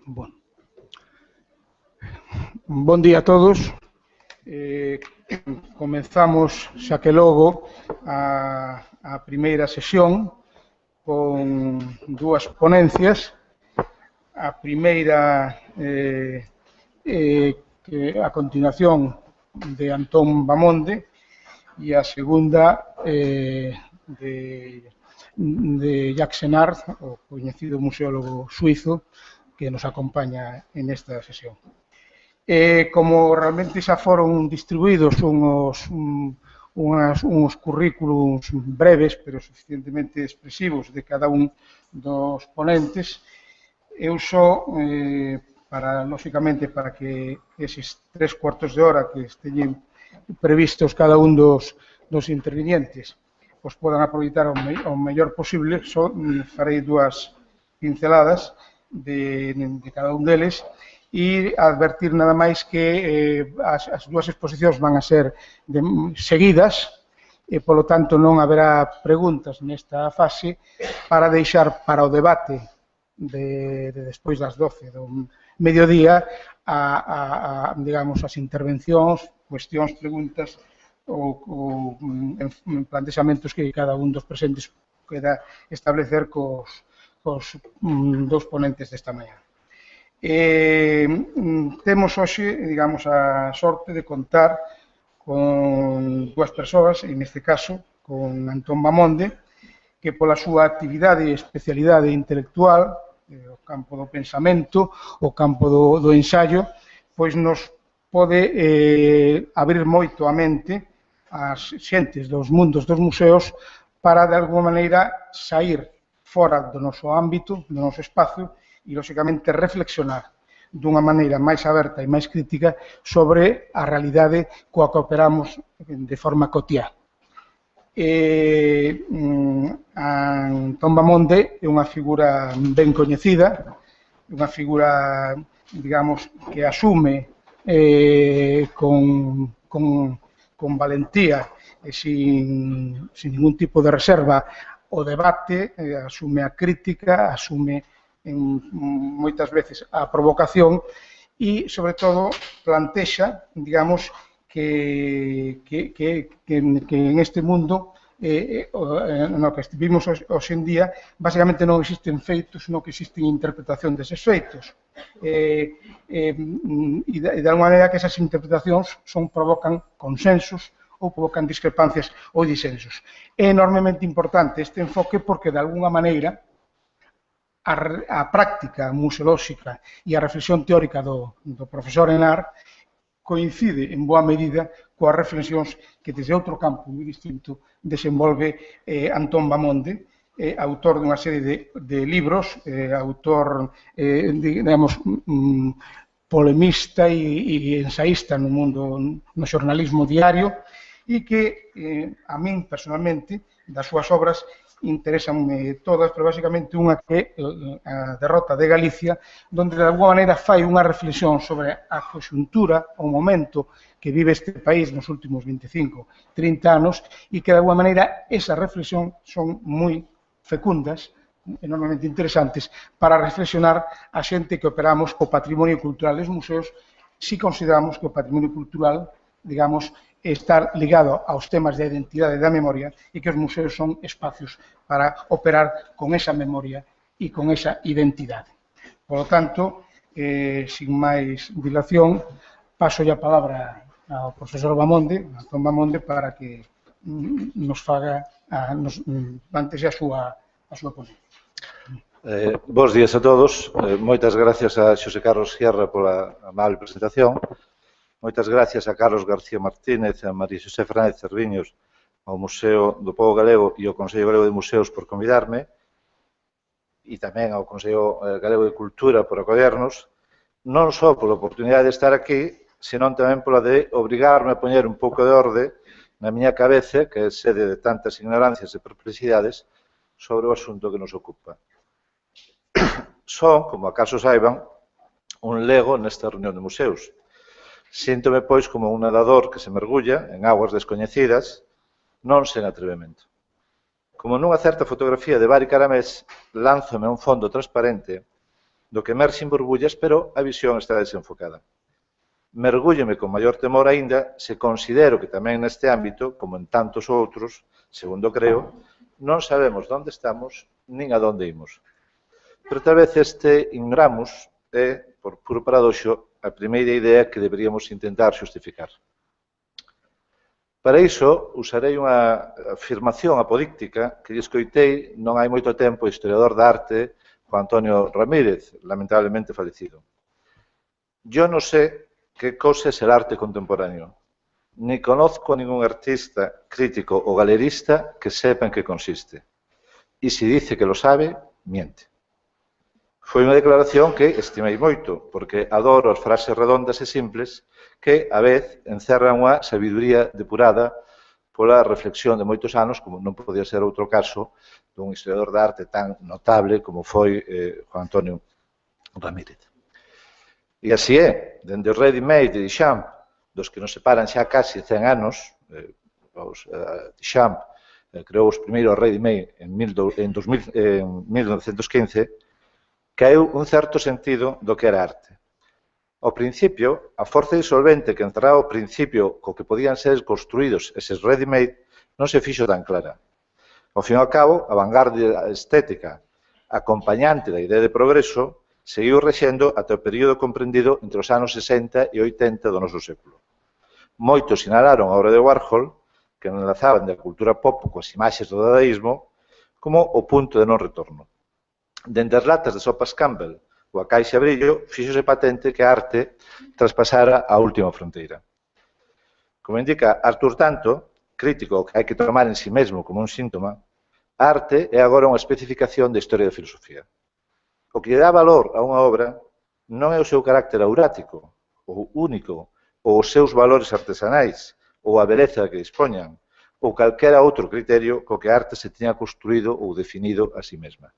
Bueno. Bon día a todos. Comenzamos xa que logo a primeira sesión con dúas ponencias. A primeira a continuación de Antón Bamonde e a segunda de Jacques Senard, o coñecido museólogo suizo que nos acompaña en esta sesión. Como realmente xa foron distribuídos uns currículums breves, pero suficientemente expresivos de cada un dos ponentes, eu só, lógicamente, para que eses 3 cuartos de hora que esteñen previstos cada un dos intervinientes os podan aproveitar o mellor posible, só farei dúas pinceladas de cada un deles e advertir nada máis que as dúas exposicións van a ser seguidas e, polo tanto, non haberá preguntas nesta fase para deixar para o debate de despois das 12 do mediodía digamos, as intervencións, cuestións, preguntas ou plantexamentos que cada un dos presentes queda establecer cos dous ponentes desta mañá. Temos hoxe, digamos, a sorte de contar con dúas persoas, en este caso, con Antón Bamonde, que pola súa actividade e especialidade intelectual, o campo do pensamento, o campo do ensaio, pois nos pode abrir moito a mente as xentes dos mundos dos museos para, de alguma maneira, sair fora do noso ámbito, do noso espacio, e, lógicamente, reflexionar dunha maneira máis aberta e máis crítica sobre a realidade coa que operamos de forma cotiá. Antón Bamonde é unha figura ben coñecida, unha figura, digamos, que asume con valentía e sin ningún tipo de reserva o debate, asume a crítica, asume moitas veces a provocación e, sobre todo, plantexa, digamos, que en este mundo no que vivimos hoxe en día, basicamente non existen feitos, senón que existen interpretación deses feitos. E, de alguma maneira, que esas interpretacións provocan consensos ou provocan discrepancias ou disensos. É enormemente importante este enfoque porque, de alguna maneira, a práctica museolóxica e a reflexión teórica do profesor Enar coincide en boa medida coas reflexións que desde outro campo moi distinto desenvolve Antón Bamonde, autor dunha serie de libros, autor, digamos, polemista e ensaísta no mundo, no xornalismo diario, e que a min, personalmente, das súas obras, interesanme todas, pero basicamente unha que é a derrota de Galicia, donde de alguma maneira fai unha reflexión sobre a conxuntura, o momento que vive este país nos últimos 25, 30 anos, e que de alguma maneira esa reflexión son moi fecundas, enormemente interesantes, para reflexionar a xente que operamos co patrimonio cultural dos museos, si consideramos que o patrimonio cultural, digamos, estar ligado aos temas de identidade e da memoria e que os museos son espacios para operar con esa memoria e con esa identidade. Por lo tanto, sin máis dilación, paso a palabra ao profesor Bamonde, Antón Bamonde, para que nos plantexe a súa ponencia. Bos días a todos. Moitas gracias a Xosé Carlos Sierra pola amable presentación. Moitas gracias a Carlos García Martínez e a María Xosé Fernández Cerviños, ao Museo do Pobo Galego e ao Consello Galego de Museos por convidarme, e tamén ao Consello Galego de Cultura por acollernos, non só pola oportunidade de estar aquí, senón tamén pola de obrigarme a poñer un pouco de orde na miña cabeza, que é sede de tantas ignorancias e perplexidades, sobre o asunto que nos ocupa. Son, como acaso saiban, un lego nesta reunión de museos. Síntome, pois, como un nadador que se mergulla en aguas descoñecidas, non sen atrevemento. Como nunha certa fotografía de Bari Caramés, lánzome a un fondo transparente do que emerxen burbullas, pero a visión está desenfocada. Mergúllome con maior temor aínda se considero que tamén neste ámbito, como en tantos outros, segundo creo, non sabemos onde estamos nin a onde imos. Pero tal vez este ignoramos é, por puro paradoxo, a primeira idea que deberíamos intentar xustificar. Para iso, usarei unha afirmación apodíctica que lle escoitei non hai moito tempo o historiador da arte Juan Antonio Ramírez, lamentablemente falecido. Yo no sé qué cosa es el arte contemporáneo, ni conozco a ningún artista, crítico o galerista que sepa en qué consiste. Y si dice que lo sabe, miente. Foi unha declaración que estimei moito, porque adoro as frases redondas e simples que, a vez, encerran unha sabiduría depurada pola reflexión de moitos anos, como non podía ser outro caso, dun historiador de arte tan notable como foi Juan Antonio Ramírez. E así é, dende o ready-made de Duchamp, dos que nos separan xa casi 100 anos, Duchamp creou os primeiros ready-made en 1915, caeu un certo sentido do que era arte. Ao principio, a forza disolvente que encerraba o principio co que podían ser construídos eses ready-made non se fixo tan clara. Ao fin e ao cabo, a vanguardia estética acompañante da idea de progreso seguiu rexendo ata o período comprendido entre os anos 60 e 80 do noso século. Moitos sinalaron a obra de Warhol, que enlazaban da cultura pop coas imaxes do dadaísmo, como o punto de non retorno. Dende as latas de sopas Campbell ou a caixa brillo, fíxose patente que a arte traspasara a última fronteira. Como indica Arthur Danto, crítico que hai que tomar en si mesmo como un síntoma, a arte é agora unha especificación da historia da filosofía. O que dá valor a unha obra non é o seu carácter aurático, ou único, ou os seus valores artesanais, ou a beleza que dispoñan, ou calquera outro criterio co que a arte se tiña construído ou definido a si mesma.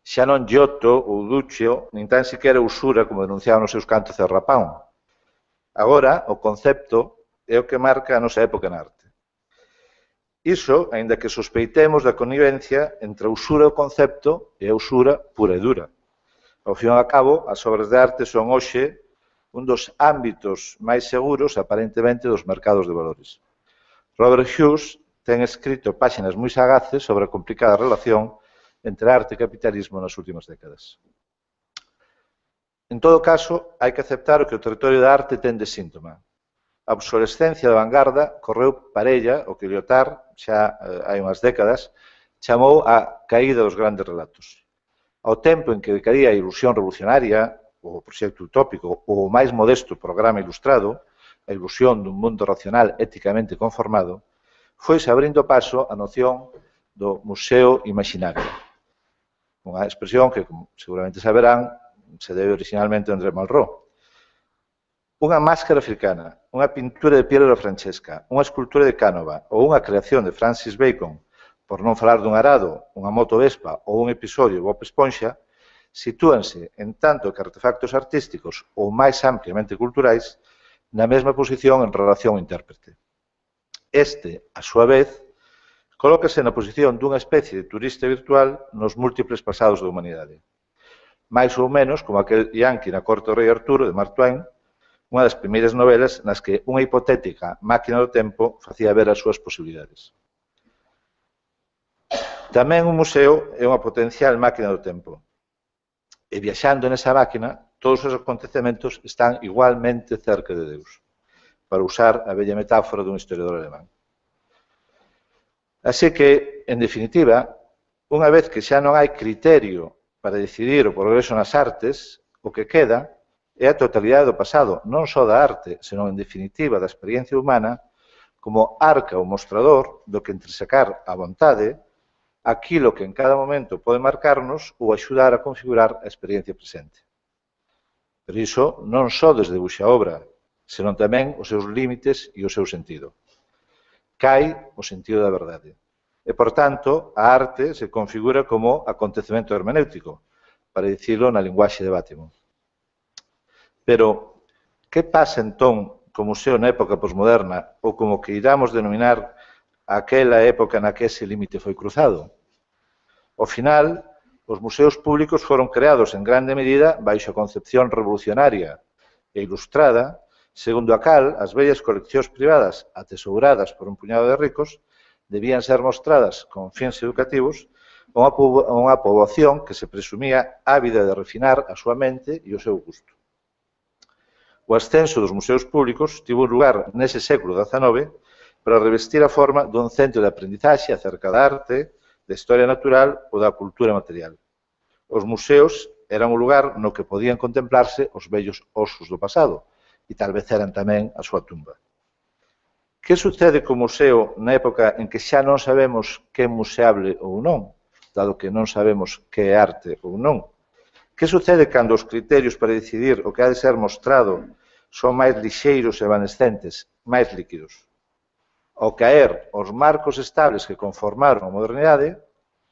Xa non Giotto ou Duccio, nin tan siquiera Usura, como denunciaban nos seus cantos de Rapán. Agora, o concepto é o que marca a nosa época na arte. Iso, aínda que sospeitemos da connivencia entre a usura do concepto e a usura pura e dura. Ao fin e ao cabo, as obras de arte son hoxe un dos ámbitos máis seguros, aparentemente, dos mercados de valores. Robert Hughes ten escrito páxinas moi sagaces sobre a complicada relación entre arte e capitalismo nas últimas décadas. En todo caso, hai que aceptar o que o territorio da arte ten de síntoma. A obsolescencia da vanguarda correu parella o que Lyotard, xa hai unhas décadas, chamou a caída dos grandes relatos. Ao tempo en que decaía a ilusión revolucionaria, o proxecto utópico, ou o máis modesto programa ilustrado, a ilusión dun mundo racional éticamente conformado, foise abrindo paso a noción do museo imaginario. Unha expresión que, como seguramente saberán, se debe originalmente a André Malraux. Unha máscara africana, unha pintura de Piero Francesca, unha escultura de Cánova ou unha creación de Francis Bacon, por non falar dun arado, unha moto Vespa ou un episodio de Bob Esponxa, sitúanse, en tanto que artefactos artísticos ou máis ampliamente culturais, na mesma posición en relación ao intérprete. Este, a súa vez, colócase na posición dunha especie de turista virtual nos múltiples pasados da humanidade. Mais ou menos como aquel yanqui na corte do rei Arturo de Mark Twain, unha das primeiras novelas nas que unha hipotética máquina do tempo facía ver as súas posibilidades. Tamén un museo é unha potencial máquina do tempo. E viaxando nesa máquina, todos os acontecementos están igualmente cerca de Deus, para usar a bella metáfora dun historiador alemán. Así que, en definitiva, unha vez que xa non hai criterio para decidir o progreso nas artes, o que queda é a totalidade do pasado, non só da arte, senón, en definitiva, da experiencia humana, como arca ou mostrador do que entresacar a vontade aquilo que en cada momento pode marcarnos ou axudar a configurar a experiencia presente. Pero iso non só desde buxa obra, senón tamén os seus límites e o seu sentido. Cai o sentido da verdade. E, por tanto, a arte se configura como acontecemento hermenéutico, para dicilo na linguaxe de Bátimo. Pero, que pasa entón co museo na época posmoderna ou como que iramos denominar aquela época na que ese límite foi cruzado. Ao final, os museos públicos foron creados en grande medida baixo a concepción revolucionaria e ilustrada, segundo a cal as vellas coleccións privadas atesouradas por un puñado de ricos debían ser mostradas con fins educativos a unha poboación que se presumía ávida de refinar a súa mente e o seu gusto. O ascenso dos museos públicos tivo lugar nese século XIX para revestir a forma dun centro de aprendizaxe acerca da arte, da historia natural ou da cultura material. Os museos eran o lugar no que podían contemplarse os vellos osos do pasado e tal vez eran tamén a súa tumba. Que sucede co museo na época en que xa non sabemos que é museable ou non, dado que non sabemos que é arte ou non? Que sucede cando os criterios para decidir o que ha de ser mostrado son máis lixeiros e evanescentes, máis líquidos? Ao caer os marcos estables que conformaron a modernidade,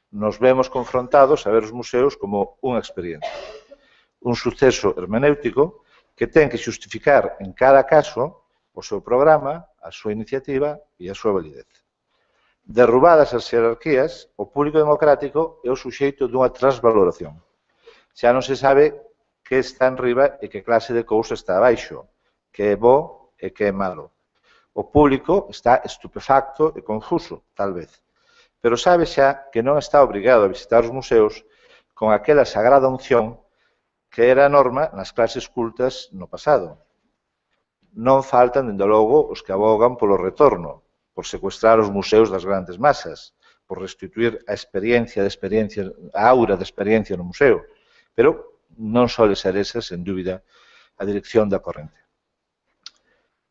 nos vemos confrontados a ver os museos como unha experiencia, un suceso hermenéutico que ten que xustificar en cada caso o seu programa, a súa iniciativa e a súa validez. Derrubadas as xerarquías, o público democrático é o suxeito dunha transvaloración. Xa non se sabe que está en riba e que clase de cousa está abaixo, que é bo e que é malo. O público está estupefacto e confuso, tal vez, pero sabe xa que non está obrigado a visitar os museos con aquela sagrada unción que era a norma nas clases cultas no pasado. Non faltan, dende logo, os que abogan polo retorno, por secuestrar os museos das grandes masas, por restituir a aura da experiencia no museo, pero non sole ser esa, sen dúbida, a dirección da corrente.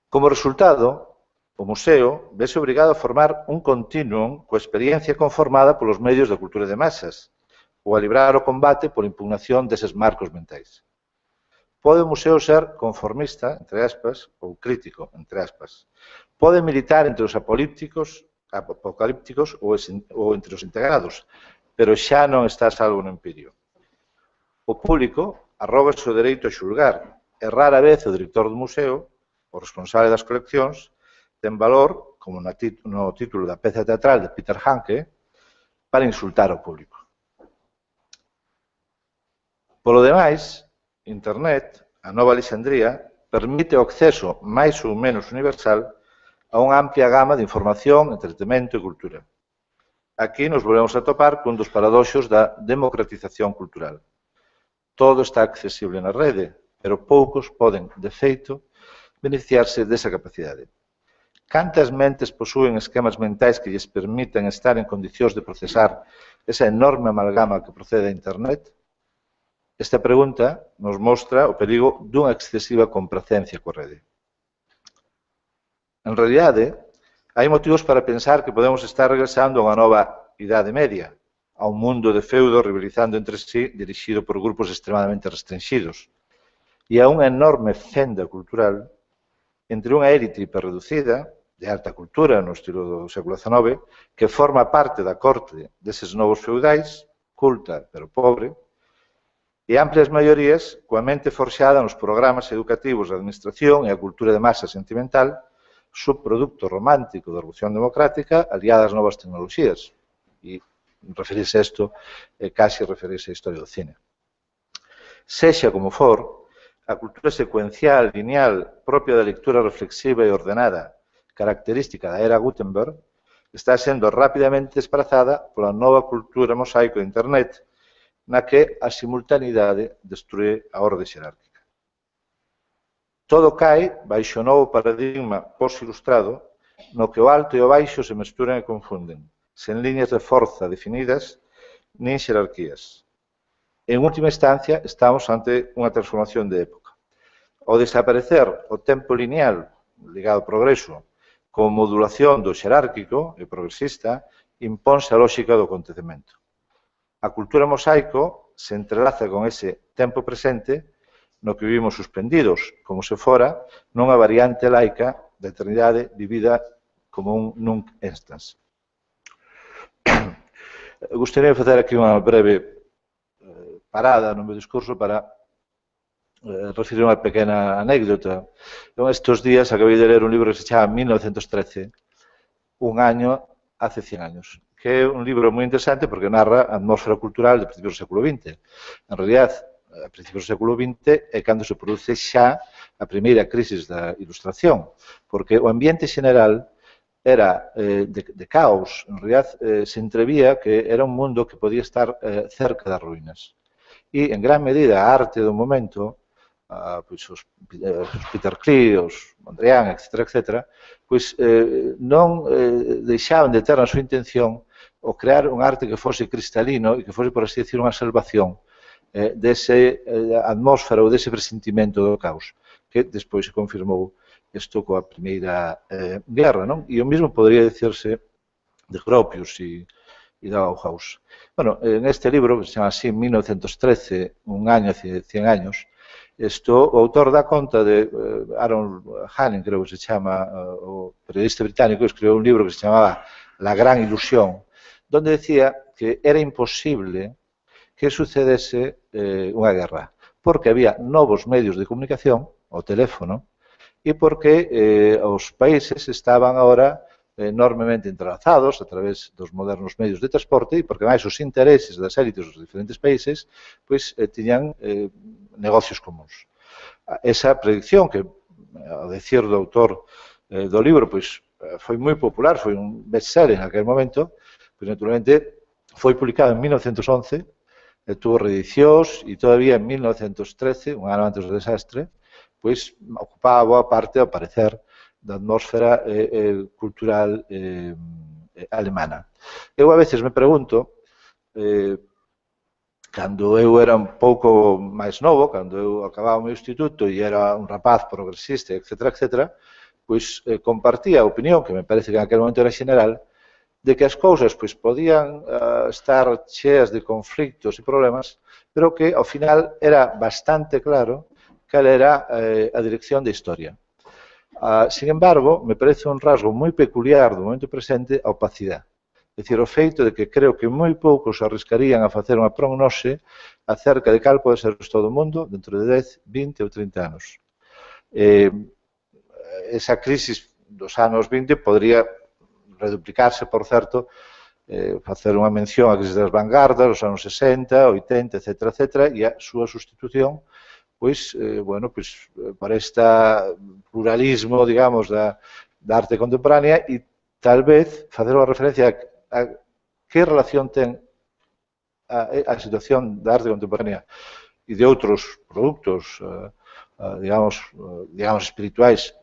Como resultado, o museo vese obrigado a formar un continuum coa experiencia conformada polos medios da cultura de masas ou a librar o combate por impugnación deses marcos mentais. Pode o museo ser conformista, entre aspas, ou crítico, entre aspas. Pode militar entre os apocalípticos ou entre os integrados, pero xa non está salvo no empirio. O público arrógase o dereito a xulgar e rara vez o director do museo, o responsable das coleccións, ten valor, como no título da peza teatral de Peter Handke, para insultar ao público. Polo demais, Internet, a nova Alexandría, permite o acceso máis ou menos universal a unha amplia gama de información, entretemento e cultura. Aquí nos volvemos a topar cun dos paradoxos da democratización cultural. Todo está accesible na rede, pero poucos poden, de feito, beneficiarse desa capacidade. Cantas mentes posúen esquemas mentais que lles permiten estar en condicións de procesar esa enorme amalgama que procede a Internet? Esta pregunta nos mostra o perigo dunha excesiva compracencia coa rede. En realidade, hai motivos para pensar que podemos estar regresando a unha nova Idade Media, a un mundo de feudo rivalizando entre sí, dirixido por grupos extremadamente restringidos, e a unha enorme fenda cultural entre unha élite hiperreducida, de alta cultura no estilo do século XIX, que forma parte da corte deses novos feudais, culta pero pobre, e amplias maiorías coa mente forxada nos programas educativos da administración e a cultura de masa sentimental, subproducto romántico da Revolución Democrática aliada ás novas tecnoloxías. E referirse a isto é case referirse á historia do cine. Sexa como for, a cultura secuencial, lineal, propia da lectura reflexiva e ordenada, característica da era Gutenberg, está sendo rapidamente desplazada pola nova cultura mosaico de Internet, na que a simultaneidade destrue a orde xerárquica. Todo cae baixo o novo paradigma post-ilustrado, no que o alto e o baixo se mesturan e confunden, sen liñas de forza definidas, nin xerarquías. En última instancia, estamos ante unha transformación de época. Ao desaparecer o tempo lineal ligado ao progreso, como modulación do xerárquico e progresista, imponse a lógica do acontecemento. A cultura mosaico se entrelaza con ese tempo presente no que vivimos suspendidos, como se fora nunha variante laica da eternidade vivida como un nunc instans. Gostaria de facer aquí unha breve parada no meu discurso para referir unha pequena anécdota. Estes días acabei de ler un libro que se chama 1913, un año hace 100 años, que é un libro moi interesante porque narra a atmósfera cultural de principios do século XX. En realidad, a principios do século XX é cando se produce xa a primeira crisis da Ilustración, porque o ambiente xeneral era de caos. En realidad, se entrevía que era un mundo que podía estar cerca das ruínas. E, en gran medida, a arte do momento, pois os Peter Klee, os Mondrian, etc., pois non deixaban de ter na súa intención o crear un arte que fose cristalino e que fose, por así decir, unha salvación dese atmósfera ou dese presentimento do caos, que despois se confirmou isto coa Primeira Guerra, non? E o mesmo podría dicirse de Gropius e da Bauhaus. Bueno, en este libro, que se chama así, 1913, un año hace 100 años, o autor dá conta de Aaron Hanning, creo que se chama, o periodista británico, escribiu un libro que se chamaba La Gran Ilusión, donde decía que era imposible que sucedese unha guerra, porque había novos medios de comunicación, o teléfono, e porque os países estaban agora enormemente entrelazados a través dos modernos medios de transporte e porque máis os intereses das élites dos diferentes países pois tiñan negocios comuns. Esa predicción que, ao decir do autor do libro, pois foi moi popular, foi un bestseller en aquel momento, pois naturalmente foi publicado en 1911, tuvo reedicións e todavía en 1913, un ano antes do desastre, pois ocupaba boa parte, ao parecer, da atmósfera cultural alemana. Eu a veces me pregunto, cando eu era un pouco máis novo, cando eu acababa o meu instituto e era un rapaz progresista, etc., pois compartía a opinión, que me parece que en aquel momento era general, de que as cousas pois podían estar cheas de conflictos e problemas, pero que ao final era bastante claro cal era a dirección da historia. Sin embargo, me parece un rasgo moi peculiar do momento presente a opacidade. É dicir, o feito de que creo que moi poucos arriscarían a facer unha prognose acerca de cal pode ser o estado do mundo dentro de 10, 20 ou 30 anos. Esa crisis dos anos 20 podría reduplicarse, por certo, facer unha mención á crisis das vanguardas, dos anos 60, 80, etc., e a súa sustitución pois, bueno, pois, para este pluralismo, digamos, da arte contemporánea e tal vez facer unha referencia a que relación ten a situación da arte contemporánea e de outros produtos, digamos, espirituais,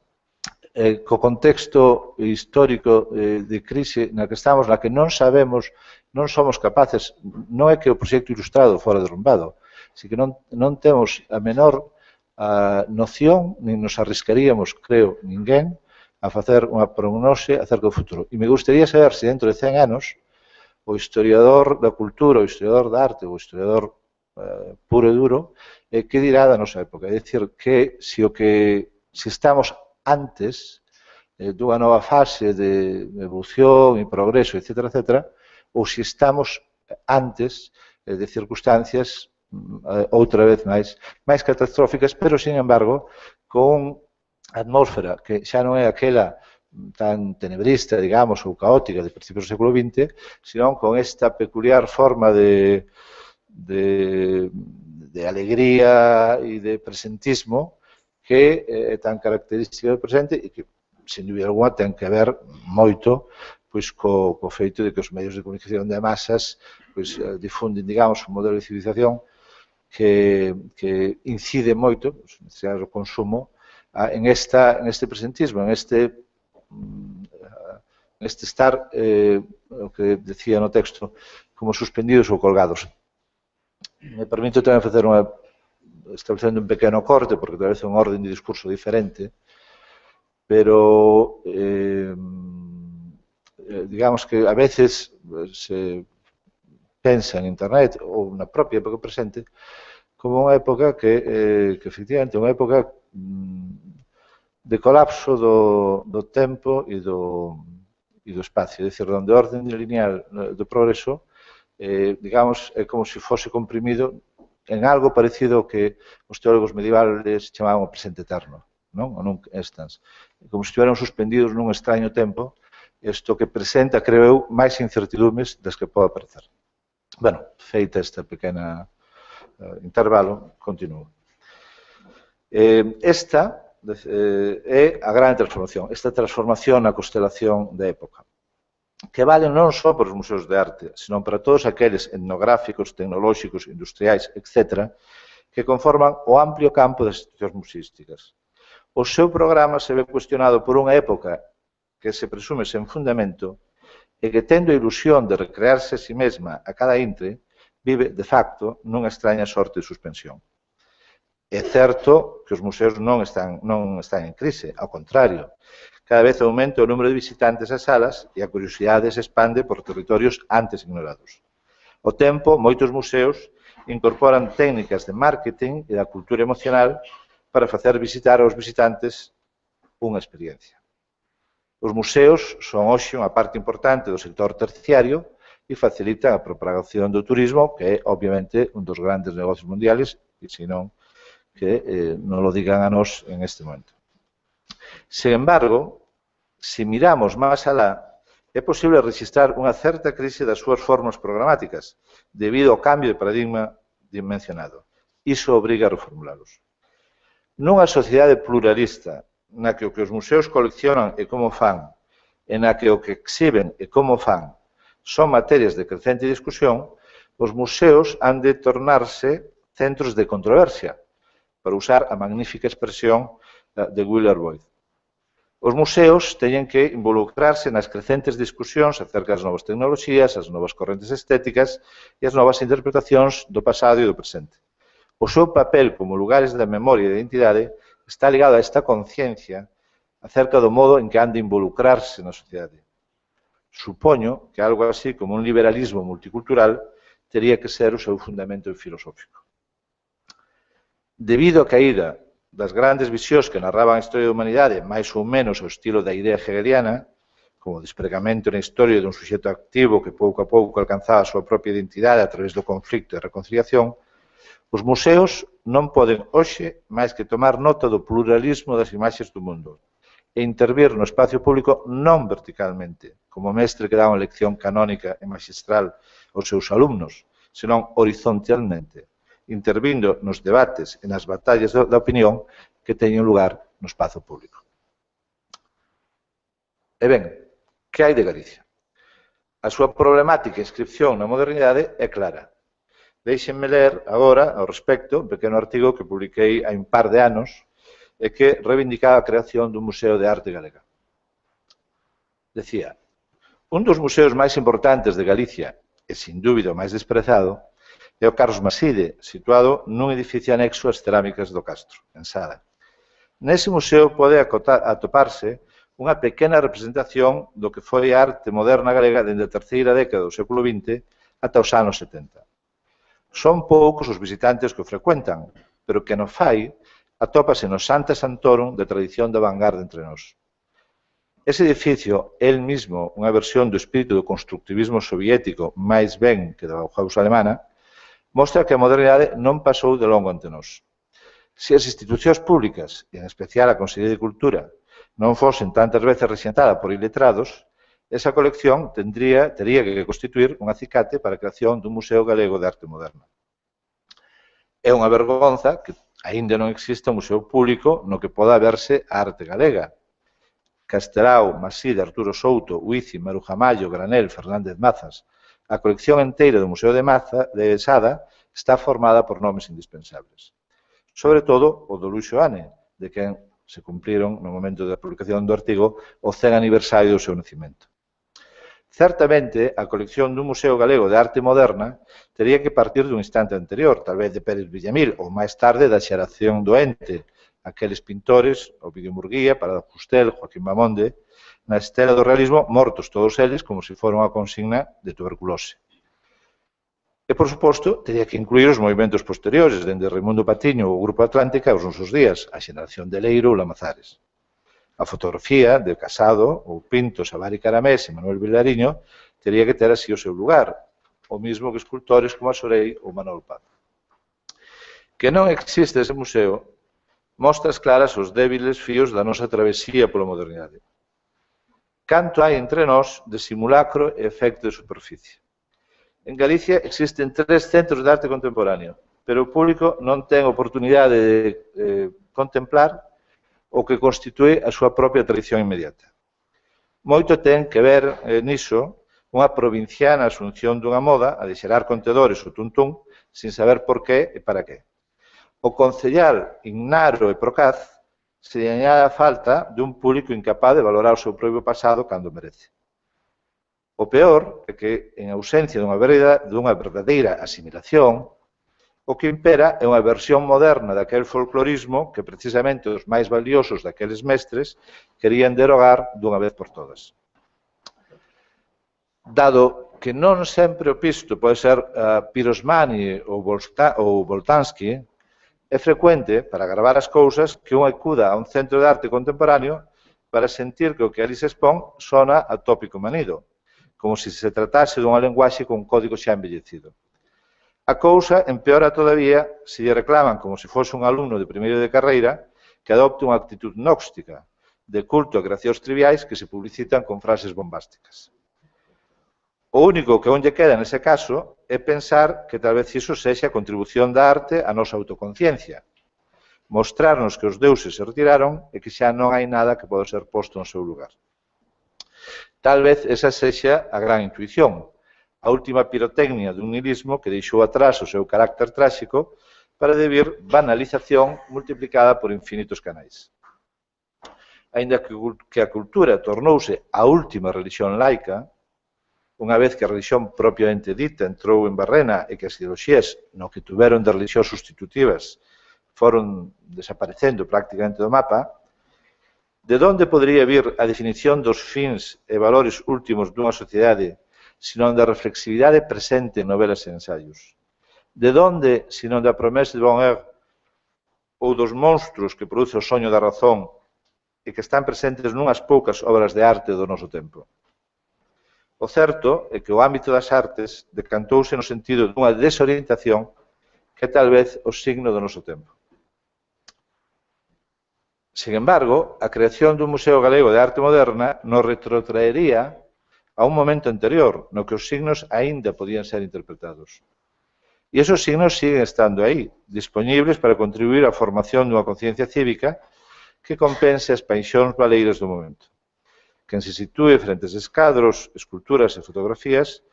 co contexto histórico de crise na que estamos, na que non sabemos, non somos capaces, non é que o proxecto ilustrado fora derrumbado, así que non temos a menor noción, nin nos arriscaríamos, creo, ninguén, a facer unha prognose acerca do futuro. E me gustaría saber se dentro de 100 anos o historiador da cultura, o historiador da arte, o historiador puro e duro, que dirá da nosa época. É dicir, que se estamos antes dunha nova fase de evolución e progreso, etc., ou se estamos antes de circunstancias outra vez máis catastróficas, pero, sin embargo, con atmósfera que xa non é aquela tan tenebrista, digamos, ou caótica de principios do século XX, senón con esta peculiar forma de alegría e de presentismo que é tan característica do presente e que, sin dúbida alguma, ten que ver moito pois co feito de que os medios de comunicación de masas pois difunden, digamos, un modelo de civilización que incide moito, necesidade do consumo, en este presentismo, en este estar, o que decía no texto, como suspendidos ou colgados. Me permito tamén facer establecendo un pequeno corte, porque tal vez é un orden de discurso diferente, pero digamos que a veces se pensa en Internet ou na propia época presente como unha época que efectivamente é unha época de colapso do tempo e do espacio, é dicir, onde o orden lineal do progreso, digamos, é como se fose comprimido en algo parecido ao que os teólogos medievales chamaban o presente eterno, non? O nunc estans. Como se estiveran suspendidos nun extraño tempo Isto que presenta, creo eu, máis incertidumes das que pode aparecer. Bueno, feita esta pequena intervalo, continuo. Esta é a gran transformación, esta transformación na constelación da época, que vale non só para os museos de arte, senón para todos aqueles etnográficos, tecnolóxicos, industriais, etc., que conforman o amplio campo das institucións museísticas. O seu programa se ve cuestionado por unha época que se presume sen fundamento e que, tendo a ilusión de recrearse a si mesma a cada intre, vive, de facto, nunha extraña sorte de suspensión. É certo que os museos non están en crise, ao contrario. Cada vez aumenta o número de visitantes ás salas e a curiosidade se expande por territorios antes ignorados. Ao tempo, moitos museos incorporan técnicas de marketing e da cultura emocional para facer visitar aos visitantes unha experiencia. Os museos son hoxe unha parte importante do sector terciario e facilitan a propagación do turismo, que é, obviamente, un dos grandes negocios mundiales, e senón que non lo digan a nós en este momento. Sin embargo, se miramos máis alá, é posible registrar unha certa crise das súas formas programáticas debido ao cambio de paradigma mencionado. Iso obriga a reformulalos. Nunha sociedade pluralista na que o que os museos coleccionan e como fan, e na que o que exhiben e como fan son materias de crecente discusión, os museos han de tornarse centros de controversia, para usar a magnífica expresión de Willer Boyd. Os museos teñen que involucrarse nas crecentes discusións acerca das novas tecnoloxías, as novas correntes estéticas e as novas interpretacións do pasado e do presente. O seu papel como lugares da memoria e da identidade está ligado a esta conciencia acerca do modo en que han de involucrarse na sociedade. Supoño que algo así como un liberalismo multicultural tería que ser o seu fundamento filosófico. Debido á caída das grandes visións que narraban a historia da humanidade máis ou menos ao estilo da idea hegeliana, como o despregamento na historia dun suxeto activo que pouco a pouco alcanzaba a súa propia identidade a través do conflicto e reconciliación, os museos non poden hoxe máis que tomar nota do pluralismo das imaxes do mundo e intervir no espacio público non verticalmente, como mestre que dá unha lección canónica e magistral aos seus alumnos, senón horizontalmente, intervindo nos debates e nas batallas da opinión que teñen lugar no espazo público. E ben, que hai de Galicia? A súa problemática inscripción na modernidade é clara. Deixenme ler agora, ao respecto, un pequeno artigo que publiquei hai un par de anos e que reivindicaba a creación dun Museo de Arte Galega. Decía, un dos museos máis importantes de Galicia, e sin dúbida o máis desprezado, é o Carlos Maside, situado nun edificio anexo ás cerámicas do Castro, en Sada. Nese museo pode atoparse unha pequena representación do que foi a arte moderna galega dende a terceira década do século XX ata os anos 70. Son poucos os visitantes que o frecuentan, pero que no fai atópase no Santa Santorum de tradición da vanguarda entre nós. Ese edificio, el mismo unha versión do espírito do constructivismo soviético máis ben que da Bauhaus alemana, mostra que a modernidade non pasou de longo ante nós. Se as institucións públicas, e en especial a Consellería de Cultura, non fosen tantas veces rexentada por iletrados, esa colección tería que constituir un acicate para a creación dun Museo Galego de Arte Moderna. É unha vergonza que aínda non exista un museo público no que poda verse a arte galega. Castelao, Maside, Arturo Souto, Huici, Maruja Mallo, Granel, Fernández Mazas. A colección enteira do Museo de Sada está formada por nomes indispensables. Sobre todo o do Luis Xoane, de quen se cumpriron no momento da publicación do artigo o 100 aniversario do seu nacimento. Certamente, a colección dun Museo Galego de Arte Moderna tería que partir dun instante anterior, tal vez de Pérez Villamil, ou máis tarde da xeración do Ente, aqueles pintores, Ovidio Murguía, Parada Fustel, Joaquín Mamonde, na estela do realismo, mortos todos eles como se fora unha consigna de tuberculose. E, por suposto, teria que incluir os movimentos posteriores, dende Raimundo Patiño ou o Grupo Atlántica aos nosos días, a xeración de Leiro ou Lamazares. A fotografía de Casado, ou Pinto, Savari Caramés e Manuel Vilariño tería que ter así o seu lugar, o mismo que escultores como Asorei ou Manuel Paz. Que non existe ese museo mostra as claras os débiles fíos da nosa travesía pola modernidade. canto hai entre nós de simulacro e efecto de superficie. En Galicia existen 3 centros de arte contemporáneo, pero o público non ten oportunidade de contemplar o que constitúe a súa propia tradición inmediata. Moito ten que ver niso unha provinciana asunción dunha moda a de xerar contedores o tuntún sin saber por qué e para qué. O concellal Ignaro e Procaz se lle añade a falta dun público incapaz de valorar o seu propio pasado cando merece. O peor é que, en ausencia dunha verdadeira asimilación, o que impera é unha versión moderna daquel folclorismo que precisamente os máis valiosos daqueles mestres querían derogar dunha vez por todas. Dado que non sempre o pisto pode ser Pirosmani ou Boltanski, é frecuente, para gravar as cousas, que un acuda a un centro de arte contemporáneo para sentir que o que ali se expón sona a tópico manido, como se se tratase dunha lenguaxe con código xa envellecido. A cousa empeora todavía se lle reclaman como se fose un alumno de primeiro de carreira que adopte unha actitud gnóstica, de culto a creacións triviais que se publicitan con frases bombásticas. O único que non lle queda nese caso é pensar que tal vez iso sexa a contribución da arte á nosa autoconciencia, mostrarnos que os deuses se retiraron e que xa non hai nada que pode ser posto no seu lugar. Tal vez esa sexa a gran intuición, a última pirotecnia dun nihilismo que deixou atrás o seu carácter tráxico para debir banalización multiplicada por infinitos canais. Aínda que a cultura tornouse a última religión laica, unha vez que a religión propiamente dita entrou en barrena e que as ideoloxías no que tuveron de religións sustitutivas foron desaparecendo prácticamente do mapa, de onde podería vir a definición dos fins e valores últimos dunha sociedade, senón da reflexividade presente en novelas e ensaios? De onde, senón da promesa de Bonheur ou dos monstruos que produce o soño da razón e que están presentes nunhas poucas obras de arte do noso tempo? O certo é que o ámbito das artes decantouse no sentido dunha desorientación que é tal vez o signo do noso tempo. Sin embargo, a creación dun Museo Galego de Arte Moderna nos retrotraería a un momento anterior, no que os signos aínda podían ser interpretados. E esos signos siguen estando aí, dispoñibles para contribuir á formación dunha conciencia cívica que compense as paixóns baleiras do momento. Quen se sitúe frente aos escadros, esculturas e fotografías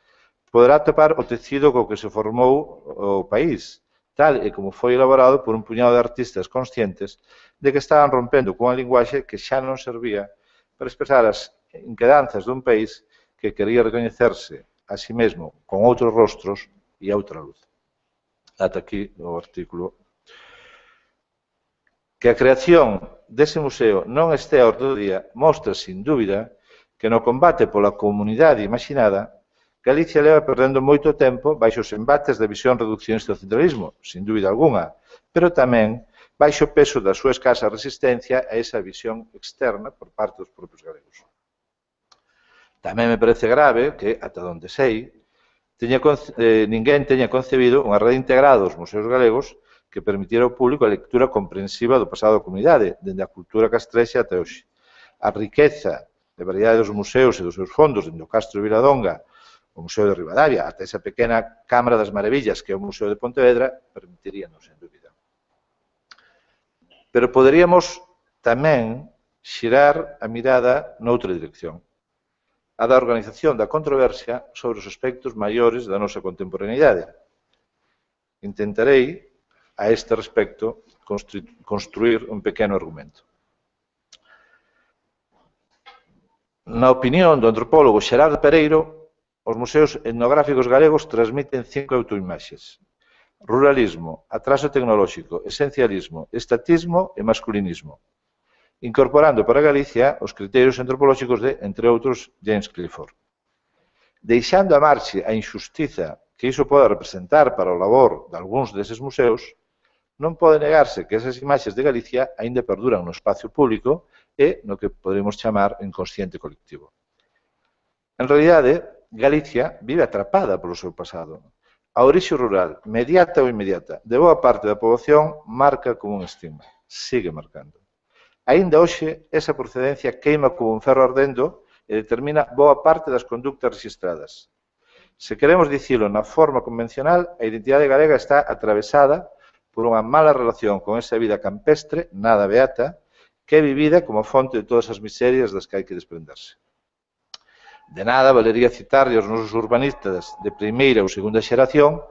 poderá topar o tecido co que se formou o país, tal e como foi elaborado por un puñado de artistas conscientes de que estaban rompendo cunha linguaxe que xa non servía para expresar as inquedanzas dun país que quería recoñecerse a si mesmo con outros rostros e outra luz. Ata aquí o artículo. Que a creación dese museo non este a orde do día mostra, sin dúbida, que no combate pola comunidade imaginada, Galicia leva perdendo moito tempo baixo os embates da visión reduccionista do centralismo, sin dúbida alguna, pero tamén baixo o peso da súa escasa resistencia a esa visión externa por parte dos propios galegos. Tamén me parece grave que, ata onde sei, ninguén teña concebido unha rede integrada dos museos galegos que permitira ao público a lectura comprensiva do pasado da comunidade, dende a cultura castrexa até hoxe. A riqueza e variedade dos museos e dos seus fondos, dende o Castro de Viladonga, o Museo de Ribadavia, ata esa pequena Cámara das Maravillas que é o Museo de Pontevedra, permitiríanos, sen dúbida. Pero poderíamos tamén xirar a mirada noutra dirección, a da organización da controversia sobre os aspectos maiores da nosa contemporaneidade. Intentarei, a este respecto, construir un pequeno argumento. Na opinión do antropólogo Xerardo Pereiro, os museos etnográficos galegos transmiten 5 autoimaxes: ruralismo, atraso tecnolóxico, esencialismo, estatismo e masculinismo, incorporando para Galicia os criterios antropolóxicos de, entre outros, James Clifford. Deixando a marxe a injustiza que iso pode representar para o labor de algúns deses museos, non pode negarse que esas imaxes de Galicia aínda perduran no espacio público e no que podemos chamar inconsciente colectivo. En realidade, Galicia vive atrapada polo seu pasado. A orixe rural, mediata ou inmediata, de boa parte da poboación marca como un estigma. Sigue marcando. Aínda hoxe, esa procedencia queima como un ferro ardendo e determina boa parte das conductas registradas. Se queremos dicilo na forma convencional, a identidade galega está atravesada por unha mala relación con esa vida campestre, nada beata, que é vivida como fonte de todas as miserias das que hai que desprenderse. De nada valería citarlle aos nosos urbanistas de primeira ou segunda xeración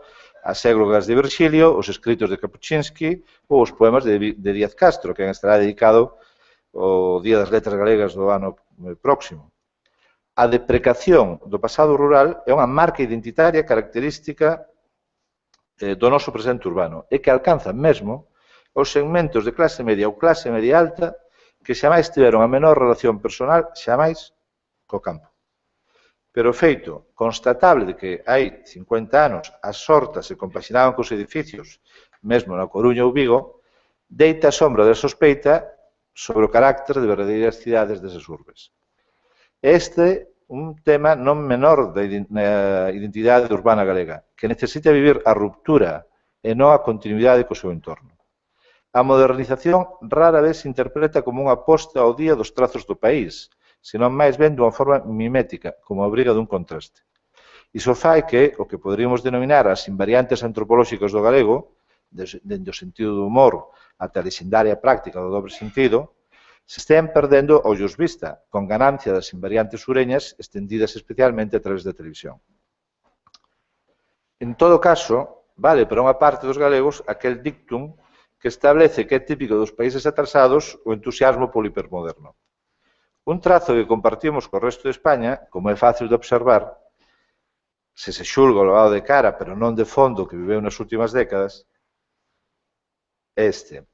as églogas de Virgilio, os escritos de Kapuscinski ou os poemas de Díaz Castro, que estará dedicado ao Día das Letras Galegas do ano próximo. A deprecación do pasado rural é unha marca identitaria característica do noso presente urbano e que alcanza mesmo os segmentos de clase media ou clase media alta que xamais tiveron a menor relación personal xamais co campo. Pero o feito constatable de que hai 50 anos as hortas se compaxinaban cos edificios, mesmo na Coruña ou Vigo, deita a sombra da sospeita sobre o carácter de verdadeiras cidades desas urbes. Este un tema non menor da identidade urbana galega, que necesita vivir a ruptura e non a continuidade co seu entorno. A modernización rara vez se interpreta como unha aposta ao día dos trazos do país, senón máis ben dunha forma mimética, como a obriga dun contraste. Iso fai que o que poderíamos denominar as invariantes antropolóxicas do galego, dende o sentido do humor ata a lexendaria práctica do dobre sentido, se estean perdendo ao ollos vista, con ganancia das invariantes sureñas estendidas especialmente a través da televisión. En todo caso, vale para unha parte dos galegos aquel dictum que establece que é típico dos países atrasados o entusiasmo polo hipermoderno. Un trazo que compartimos co resto de España, como é fácil de observar, se se xulga o lavado de cara, pero non de fondo que viveu nas últimas décadas, é este.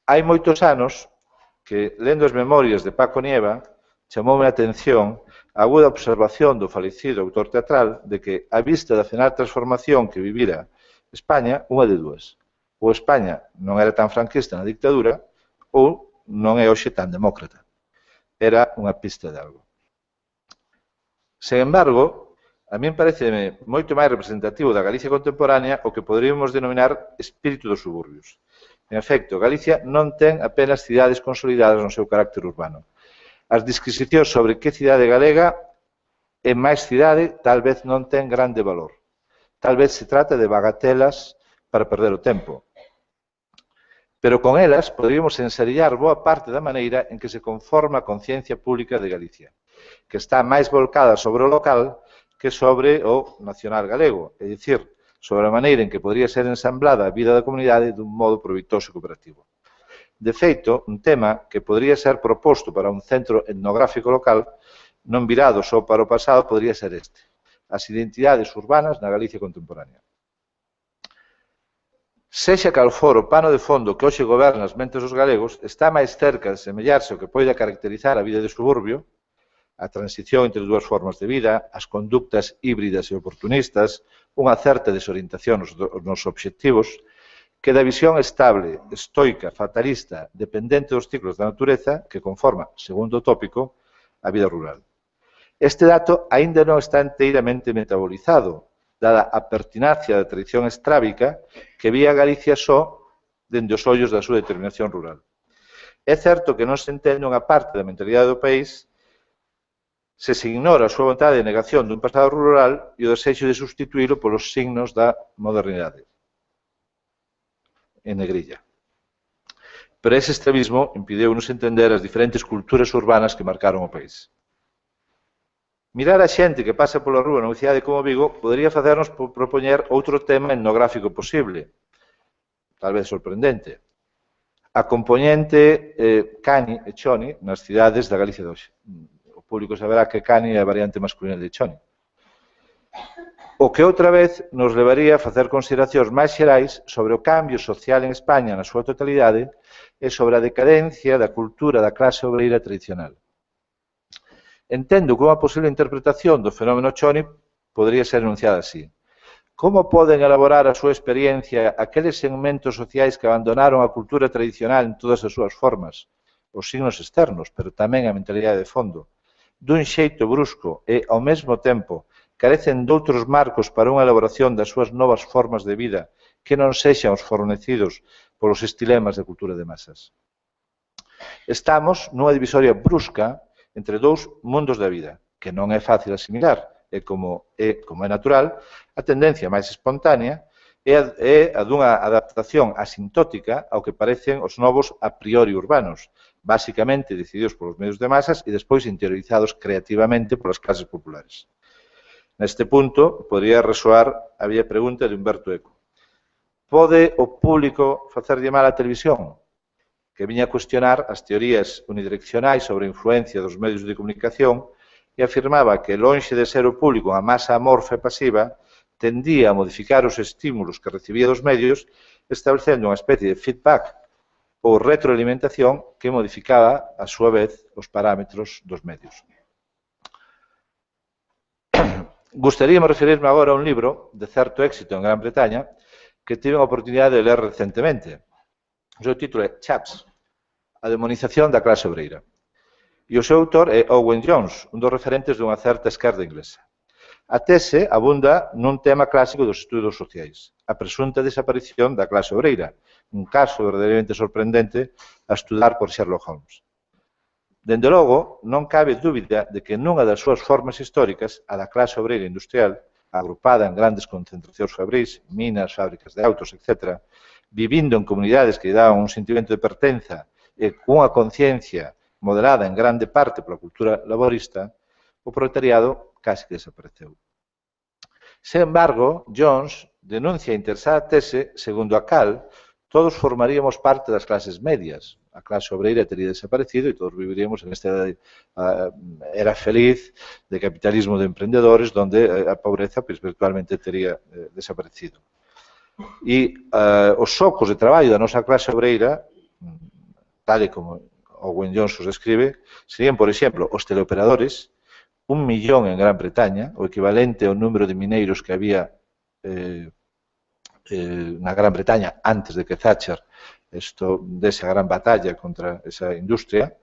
Hai moitos anos que, lendo as memorias de Paco Nieva, chamoume a atención a aguda observación do falecido autor teatral de que, a vista da final transformación que vivira España, unha de dúas. Ou España non era tan franquista na dictadura, ou non é hoxe tan demócrata. Era unha pista de algo. Sen embargo, a min pareceme moito máis representativo da Galicia contemporánea o que poderíamos denominar espírito dos suburbios. En efecto, Galicia non ten apenas cidades consolidadas no seu carácter urbano. As disquisicións sobre que cidade galega é máis cidade tal vez non ten grande valor. Tal vez se trata de bagatelas para perder o tempo. Pero con elas poderíamos ensarillar boa parte da maneira en que se conforma a conciencia pública de Galicia, que está máis volcada sobre o local que sobre o nacional galego, é dicir, sobre a maneira en que podría ser ensamblada a vida da comunidade dun modo proveitoso e cooperativo. De feito, un tema que podría ser proposto para un centro etnográfico local, non virado só para o pasado, podría ser este: as identidades urbanas na Galicia contemporánea. Sexa cal for o pano de fondo que hoxe goberna as mentes dos galegos, está máis cerca de semellarse ao que poida caracterizar a vida de suburbio, a transición entre dúas formas de vida, as conductas híbridas e oportunistas, unha certa desorientación nos obxectivos, que da visión estable, estoica, fatalista, dependente dos ciclos da natureza, que conforma, segundo o tópico, a vida rural. Este dato aínda non está enteiramente metabolizado, dada a pertinacia da tradición estrábica que vía Galicia só dende os ollos da súa determinación rural. É certo que non se entende unha parte da mentalidade do país se ignora a súa vontade de negación dun pasado rural e o desexo de substituílo polos signos da modernidade. En negrilla. Pero ese extremismo impideu-nos entender as diferentes culturas urbanas que marcaron o país. Mirar a xente que pasa pola rúa nunha cidade como Vigo podería facernos propoñer outro tema etnográfico posible, tal vez sorprendente. A componente cani e choni nas cidades da Galicia de hoxe. O público saberá que cani é a variante masculina de choni. O que outra vez nos levaría a facer consideracións máis xerais sobre o cambio social en España na súa totalidade e sobre a decadencia da cultura da clase obreira tradicional. Entendo que unha posible interpretación do fenómeno choni podría ser enunciada así. Como poden elaborar a súa experiencia aqueles segmentos sociais que abandonaron a cultura tradicional en todas as súas formas, os signos externos, pero tamén a mentalidade de fondo, dun xeito brusco e, ao mesmo tempo, carecen doutros marcos para unha elaboración das súas novas formas de vida que non sexan os fornecidos polos estilemas da cultura de masas? Estamos nunha divisoria brusca entre dous mundos da vida, que non é fácil asimilar, e como é natural, a tendencia máis espontánea é a dunha adaptación asintótica ao que parecen os novos a priori urbanos, basicamente decididos polos medios de masas e despois interiorizados creativamente polas clases populares. Neste punto, podría resoar a vía pregunta de Humberto Eco. Pode o público facerlle mal á televisión? Que viña a cuestionar as teorías unidireccionais sobre a influencia dos medios de comunicación e afirmaba que, lonxe de ser o público unha masa amorfa e pasiva, tendía a modificar os estímulos que recibía dos medios, establecendo unha especie de feedback ou retroalimentación que modificaba, a súa vez, os parámetros dos medios. Gustaríame referirme agora a un libro de certo éxito en Gran Bretaña que tive a oportunidade de ler recentemente. O seu título é Chaps, a demonización da clase obreira. E o seu autor é Owen Jones, un dos referentes dunha certa esquerda inglesa. A tese abunda nun tema clásico dos estudos sociais, a presunta desaparición da clase obreira, un caso verdadeiramente sorprendente a estudar por Sherlock Holmes. Dende logo, non cabe dúbida de que nunha das súas formas históricas, a da clase obreira industrial, agrupada en grandes concentracións fabrís, minas, fábricas de autos, etc., vivindo en comunidades que lle daban un sentimento de pertenza e cunha conciencia modelada en grande parte pola cultura laborista, o proletariado casi que desapareceu. Sen embargo, Jones denuncia a interesada tese segundo a cal todos formaríamos parte das clases medias. A clase obreira teria desaparecido e todos viviríamos en esta era feliz de capitalismo de emprendedores donde a pobreza virtualmente teria desaparecido. E os xocos de traballo da nosa clase obreira, tal e como Owen Jones os describe, serían, por exemplo, os teleoperadores, 1 millón en Gran Bretaña, o equivalente ao número de mineiros que había na Gran Bretaña antes de que Thatcher dese a gran batalla contra esa industria,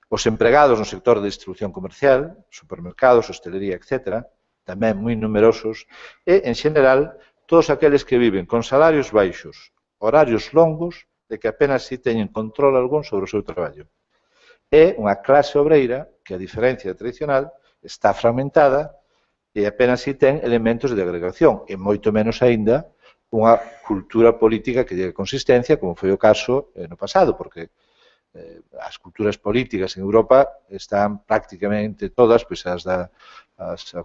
os empregados no sector de distribución comercial, supermercados, hostelería, etc., tamén moi numerosos, e, en xeral, todos aqueles que viven con salarios baixos, horarios longos, de que apenas si teñen control algún sobre o seu traballo. É unha clase obreira que, a diferencia tradicional, está fragmentada e apenas si ten elementos de agregación, e moito menos aínda unha cultura política que lle consistencia, como foi o caso no pasado, porque as culturas políticas en Europa están prácticamente todas, pois a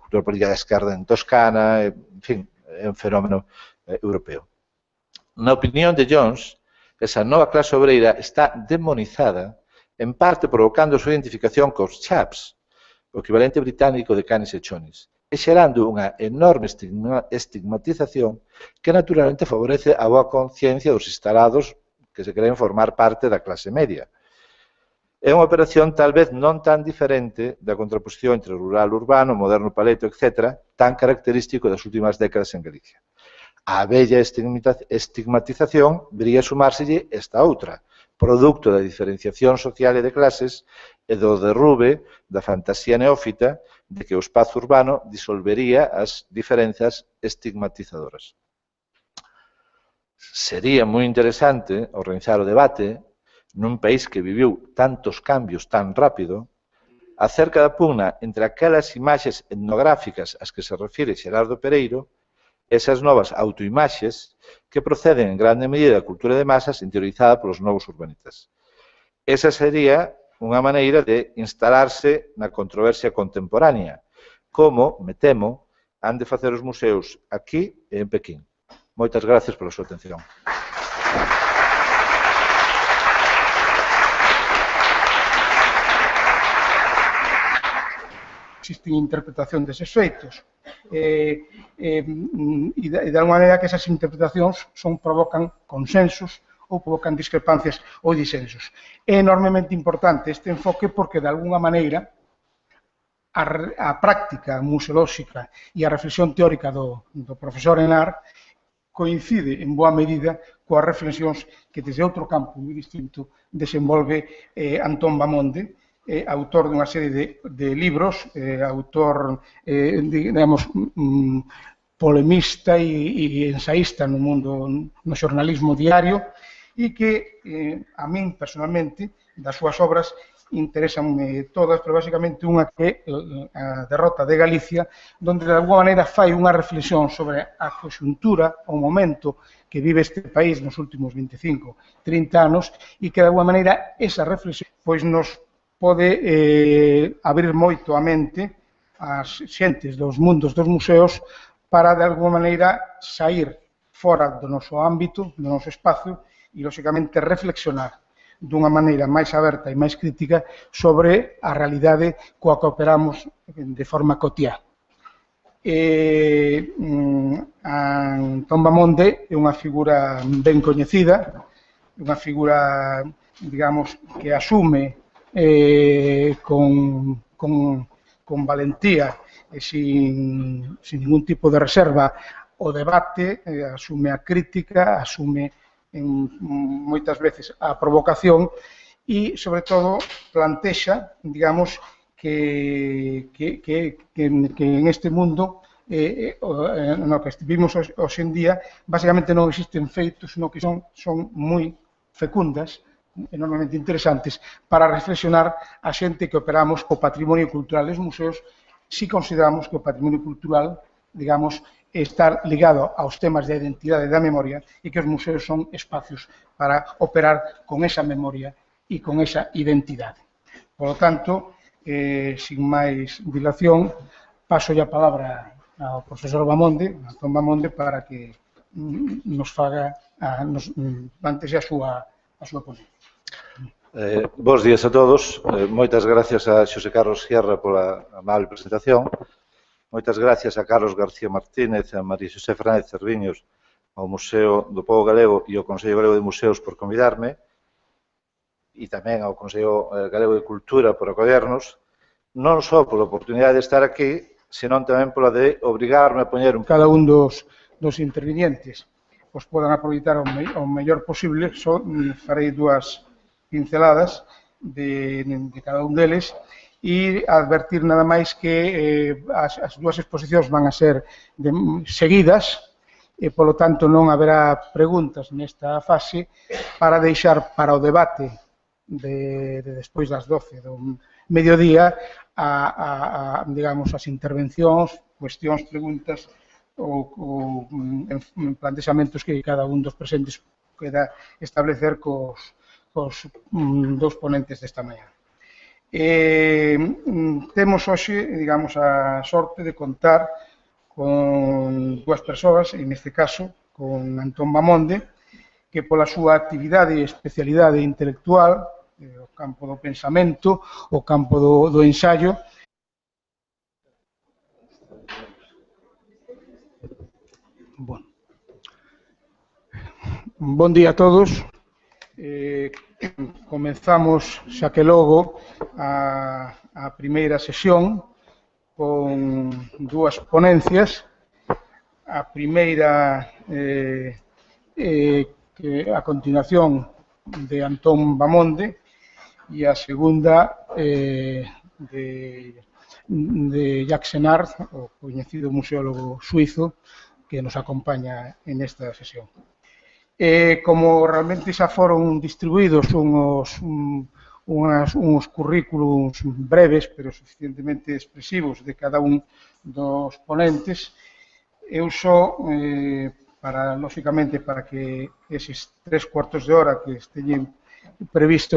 cultura política da esquerda en Toscana, en fin, é un fenómeno europeo. Na opinión de Jones, esa nova clase obreira está demonizada, en parte provocando a súa identificación cos chaps, o equivalente británico de canis e chonis, e xerando unha enorme estigmatización que naturalmente favorece a boa conciencia dos instalados que se creen formar parte da clase media. É unha operación tal vez non tan diferente da contraposición entre rural, urbano, moderno, paleto, etc., tan característico das últimas décadas en Galicia. A bella estigmatización debería sumárselle esta outra, producto da diferenciación social e de clases e do derrube da fantasía neófita de que o espazo urbano disolvería as diferenzas estigmatizadoras. Sería moi interesante organizar o debate nun país que viviu tantos cambios tan rápido acerca da pugna entre aquelas imaxes etnográficas ás que se refire Xerardo Pereiro e esas novas autoimaxes que proceden en grande medida da cultura de masas interiorizada polos novos urbanistas. Esa sería unha maneira de instalarse na controversia contemporánea, como, me temo, han de facer os museos aquí e en Pequín. Moitas gracias pola súa atención. Existe interpretación deses feitos e de alguma maneira que esas interpretacións provocan consensos ou provocan discrepancias ou disensos. É enormemente importante este enfoque porque, de alguna maneira, a práctica museolóxica e a reflexión teórica do profesor Henar coincide en boa medida coas reflexións que desde outro campo moi distinto desenvolve Antón Bamonde, autor dunha serie de libros, autor, digamos, polemista e ensaísta no mundo, no xornalismo diario, e que a min, personalmente, das súas obras, interesanme todas, pero basicamente unha que é a derrota de Galicia, donde de alguma maneira fai unha reflexión sobre a conxuntura, o momento que vive este país nos últimos 25, 30 anos, e que de alguma maneira esa reflexión pois nos pode abrir moito a mente as xentes dos mundos dos museos para, de alguma maneira, sair fora do noso ámbito, do noso espacio, e, lóxicamente, reflexionar dunha maneira máis aberta e máis crítica sobre a realidade coa que operamos de forma cotiá. Antón Bamonde é unha figura ben coñecida, unha figura, digamos, que asume con valentía e sin ningún tipo de reserva o debate, asume a crítica, asume moitas veces a provocación e, sobre todo, plantexa, digamos, que en este mundo no que vivimos hoxe en día, basicamente non existen feitos, senón que son moi fecundas, enormemente interesantes, para reflexionar a xente que operamos co patrimonio cultural dos museos, si consideramos que o patrimonio cultural, digamos, estar ligado aos temas da identidade e da memoria e que os museos son espacios para operar con esa memoria e con esa identidade. Por lo tanto, sin máis dilación, paso a palabra ao profesor Bamonde, Antón Bamonde, para que nos plantexe a súa ponencia. Bos días a todos. Moitas gracias a Xosé Carlos Sierra pola amable presentación. Moitas gracias a Carlos García Martínez, a María Xosé Fernández Cerviños, ao Museo do Pobo Galego e ao Consello Galego de Museos por convidarme, e tamén ao Consello Galego de Cultura por acollernos, non só pola oportunidade de estar aquí, senón tamén pola de obrigarme a poñer cada un dos intervinientes os podan aproveitar o mellor posible. Só farei dúas pinceladas de cada un deles e advertir nada máis que as dúas exposicións van a ser seguidas e, polo tanto, non haberá preguntas nesta fase para deixar para o debate de despois das 12 do mediodía digamos, as intervencións, cuestións, preguntas ou plantexamentos que cada un dos presentes queda establecer cos dous ponentes desta mañá. Temos hoxe, digamos, a sorte de contar con dúas persoas, en este caso, con Antón Bamonde, que pola súa actividade e especialidade intelectual, o campo do pensamento, o campo do ensaio. Bon día a todos. Comenzamos xa que logo a primeira sesión con dúas ponencias. A primeira a continuación de Antón Bamonde e a segunda de Jacques Senard, o coñecido museólogo suizo que nos acompaña en esta sesión. Como realmente xa foron distribuídos uns currículos breves, pero suficientemente expresivos de cada un dos ponentes, eu só, lógicamente, para que eses 3 cuartos de hora que esteñen previstos